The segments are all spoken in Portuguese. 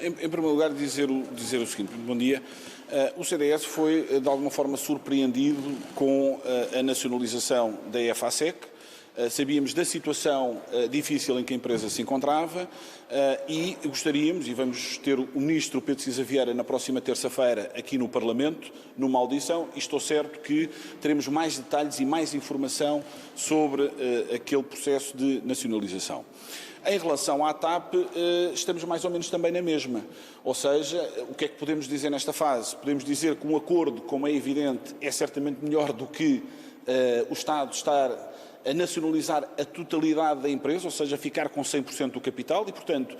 Em primeiro lugar, dizer o seguinte: bom dia. O CDS foi, de alguma forma, surpreendido com a nacionalização da EFASEC. Sabíamos da situação difícil em que a empresa se encontrava e gostaríamos, e vamos ter o Ministro Pedro Cisa Vieira na próxima terça-feira aqui no Parlamento, numa audição, e estou certo que teremos mais detalhes e mais informação sobre aquele processo de nacionalização. Em relação à TAP, estamos mais ou menos também na mesma. Ou seja, o que é que podemos dizer nesta fase? Podemos dizer que um acordo, como é evidente, é certamente melhor do que o Estado estar a nacionalizar a totalidade da empresa, ou seja, ficar com 100% do capital e, portanto,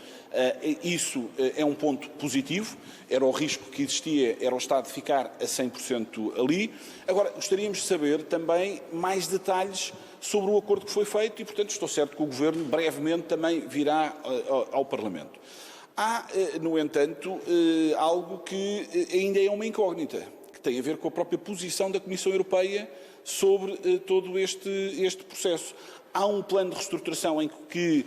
isso é um ponto positivo. Era o risco que existia, era o Estado ficar a 100% ali. Agora, gostaríamos de saber também mais detalhes sobre o acordo que foi feito e, portanto, estou certo que o Governo brevemente também virá ao Parlamento. Há, no entanto, algo que ainda é uma incógnita, que tem a ver com a própria posição da Comissão Europeia sobre todo este processo. Há um plano de reestruturação em que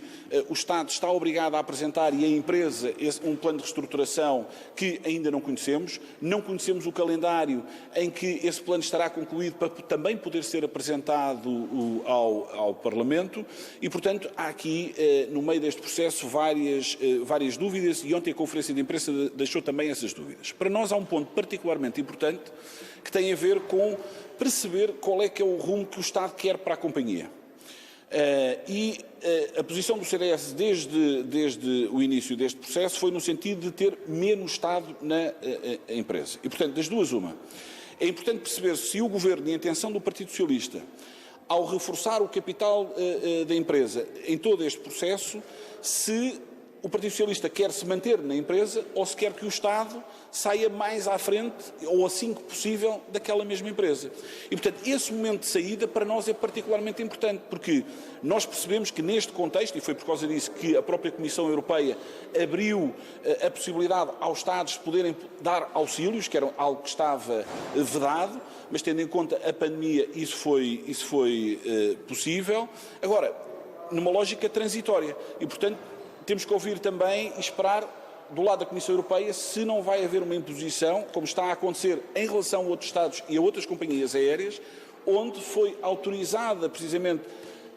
o Estado está obrigado a apresentar e a empresa um plano de reestruturação que ainda não conhecemos. Não conhecemos o calendário em que esse plano estará concluído para também poder ser apresentado ao Parlamento e, portanto, há aqui, no meio deste processo, várias dúvidas e ontem a conferência de imprensa deixou também essas dúvidas. Para nós há um ponto particularmente importante que tem a ver com perceber qual é que é o rumo que o Estado quer para a companhia. A posição do CDS desde o início deste processo foi no sentido de ter menos Estado na empresa. E, portanto, das duas, uma. É importante perceber se o Governo e a intenção do Partido Socialista, ao reforçar o capital da empresa em todo este processo, se o Partido Socialista quer se manter na empresa ou se quer que o Estado saia mais à frente, ou assim que possível, daquela mesma empresa. E, portanto, esse momento de saída para nós é particularmente importante, porque nós percebemos que neste contexto, e foi por causa disso que a própria Comissão Europeia abriu a possibilidade aos Estados poderem dar auxílios, que era algo que estava vedado, mas tendo em conta a pandemia isso foi possível. Agora, numa lógica transitória. E, portanto, temos que ouvir também e esperar do lado da Comissão Europeia se não vai haver uma imposição, como está a acontecer em relação a outros Estados e a outras companhias aéreas, onde foi autorizada precisamente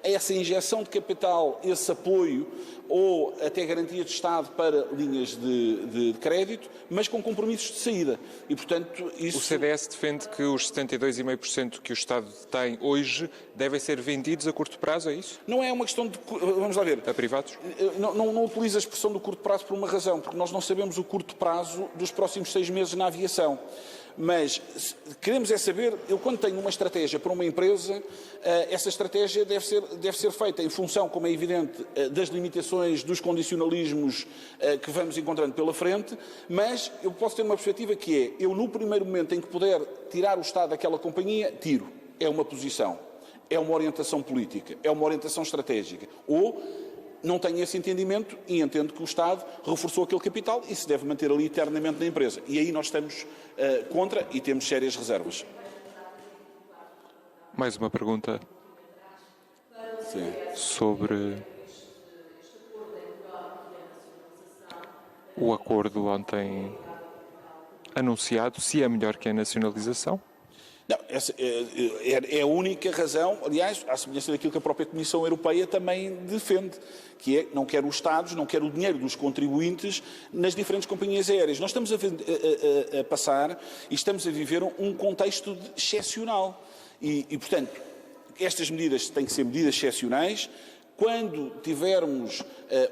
essa injeção de capital, esse apoio ou até garantia de Estado para linhas de crédito, mas com compromissos de saída. E, portanto, isso... O CDS defende que os 72,5% que o Estado tem hoje devem ser vendidos a curto prazo, é isso? Não é uma questão de... Vamos lá ver. A privados? Não utilizo a expressão do curto prazo por uma razão, porque nós não sabemos o curto prazo dos próximos 6 meses na aviação. Mas queremos é saber, eu quando tenho uma estratégia para uma empresa, essa estratégia deve ser feita em função, como é evidente, das limitações, dos condicionalismos que vamos encontrando pela frente, mas eu posso ter uma perspectiva que é, eu no primeiro momento em que puder tirar o Estado daquela companhia, tiro. É uma posição, é uma orientação política, é uma orientação estratégica. Ou não tenho esse entendimento e entendo que o Estado reforçou aquele capital e se deve manter ali eternamente na empresa. E aí nós estamos contra e temos sérias reservas. Mais uma pergunta. Sim. Sobre o acordo ontem anunciado, se é melhor que a nacionalização? Não, essa é a única razão, aliás, à semelhança daquilo que a própria Comissão Europeia também defende, que é não quer os Estados, não quer o dinheiro dos contribuintes nas diferentes companhias aéreas. Nós estamos a passar e estamos a viver um contexto excepcional e, portanto, estas medidas têm que ser medidas excepcionais. Quando tivermos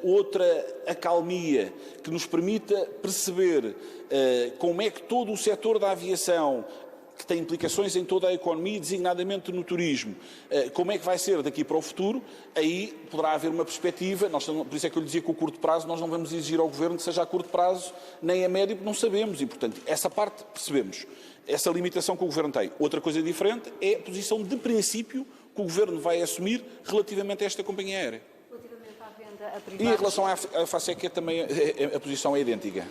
outra acalmia que nos permita perceber como é que todo o setor da aviação, que tem implicações em toda a economia, designadamente no turismo, como é que vai ser daqui para o futuro, aí poderá haver uma perspectiva, por isso é que eu lhe dizia que o curto prazo nós não vamos exigir ao Governo que seja a curto prazo, nem a médio, porque não sabemos, e portanto essa parte percebemos, essa limitação que o Governo tem. Outra coisa diferente é a posição de princípio que o Governo vai assumir relativamente a esta companhia aérea. Relativamente à venda a privados. E em relação à FASEC também a posição é idêntica.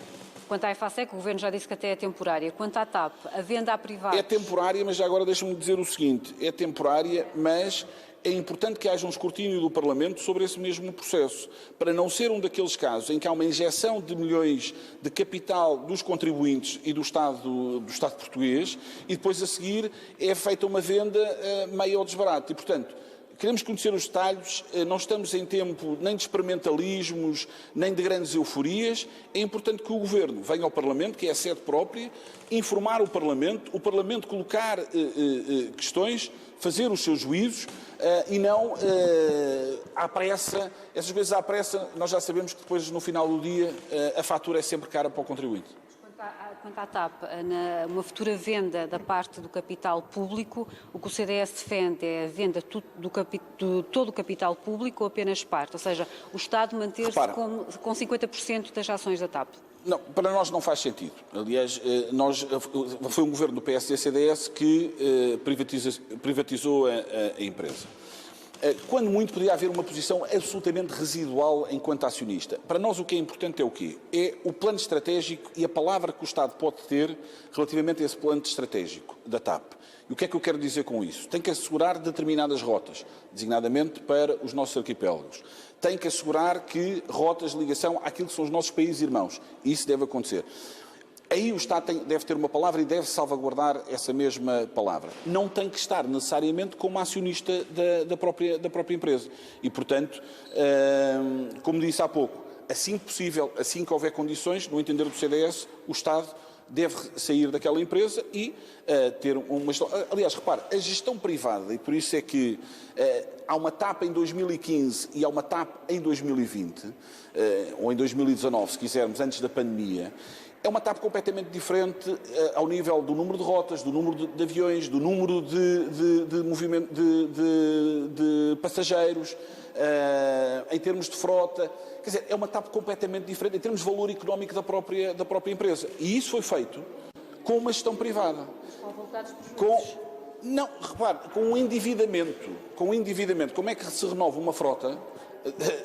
Quanto à EFASEC, o Governo já disse que até é temporária. Quanto à TAP, a venda a privados... É temporária, mas já agora deixa-me dizer o seguinte. É temporária, mas é importante que haja um escrutínio do Parlamento sobre esse mesmo processo, para não ser um daqueles casos em que há uma injeção de milhões de capital dos contribuintes e do Estado português e depois a seguir é feita uma venda meio ao desbarato. E, portanto, queremos conhecer os detalhes, não estamos em tempo nem de experimentalismos, nem de grandes euforias. É importante que o Governo venha ao Parlamento, que é a sede própria, informar o Parlamento colocar questões, fazer os seus juízos e não à pressa. Essas vezes à pressa, nós já sabemos que depois, no final do dia, a fatura é sempre cara para o contribuinte. Quanto à TAP, uma futura venda da parte do capital público, o que o CDS defende é a venda de todo o capital público ou apenas parte? Ou seja, o Estado manter-se com 50% das ações da TAP? Não, para nós não faz sentido. Aliás, foi um governo do PSD-CDS que privatizou a empresa. Quando muito podia haver uma posição absolutamente residual enquanto acionista. Para nós o que é importante é o quê? É o plano estratégico e a palavra que o Estado pode ter relativamente a esse plano estratégico da TAP. E o que é que eu quero dizer com isso? Tem que assegurar determinadas rotas, designadamente para os nossos arquipélagos. Tem que assegurar que rotas de ligação àquilo que são os nossos países irmãos. Isso deve acontecer. Aí o Estado deve ter uma palavra e deve salvaguardar essa mesma palavra. Não tem que estar necessariamente como acionista da própria empresa. E, portanto, como disse há pouco, assim que possível, assim que houver condições, no entender do CDS, o Estado deve sair daquela empresa e ter uma gestão. Aliás, repare, a gestão privada, e por isso é que há uma TAP em 2015 e há uma TAP em 2020, ou em 2019, se quisermos, antes da pandemia. É uma TAP completamente diferente ao nível do número de rotas, do número de aviões, do número de movimento de passageiros, em termos de frota. Quer dizer, é uma TAP completamente diferente em termos de valor económico da própria empresa. E isso foi feito com uma gestão privada. Não, repare, com um endividamento. Como é que se renova uma frota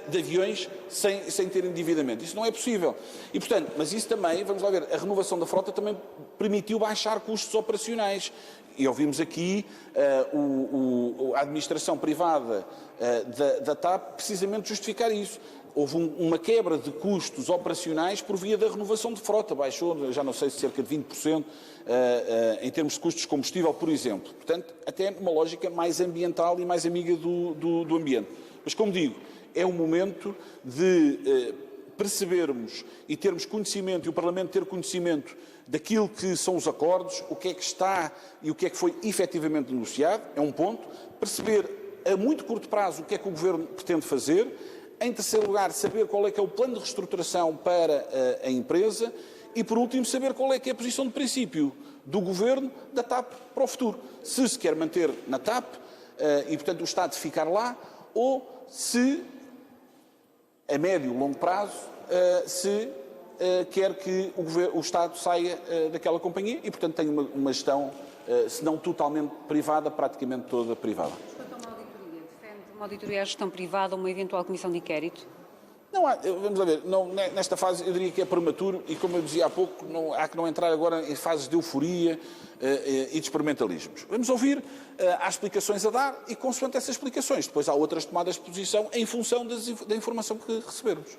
de aviões sem ter endividamento? Isso não é possível. E, portanto, mas isso também, vamos lá ver, a renovação da frota também permitiu baixar custos operacionais. E ouvimos aqui a administração privada da TAP precisamente justificar isso. Houve uma quebra de custos operacionais por via da renovação de frota. Baixou, já não sei se cerca de 20% em termos de custos de combustível, por exemplo. Portanto, até numa lógica mais ambiental e mais amiga do ambiente. Mas, como digo, é um momento de percebermos e termos conhecimento, e o Parlamento ter conhecimento daquilo que são os acordos, o que é que está e o que é que foi efetivamente negociado, é um ponto. Perceber a muito curto prazo o que é que o Governo pretende fazer. Em terceiro lugar, saber qual é que é o plano de reestruturação para a empresa. E, por último, saber qual é que é a posição de princípio do Governo da TAP para o futuro. Se quer manter na TAP e, portanto, o Estado ficar lá, ou se, a médio e longo prazo, se quer que o Estado saia daquela companhia e, portanto, tenha uma gestão, se não totalmente privada, praticamente toda privada. Quanto a uma auditoria, defende uma auditoria à gestão privada ou uma eventual comissão de inquérito? Não há, vamos lá ver, nesta fase eu diria que é prematuro e, como eu dizia há pouco, há que não entrar agora em fases de euforia e de experimentalismos. Vamos ouvir, há explicações a dar e, consoante essas explicações, depois há outras tomadas de posição em função da informação que recebermos.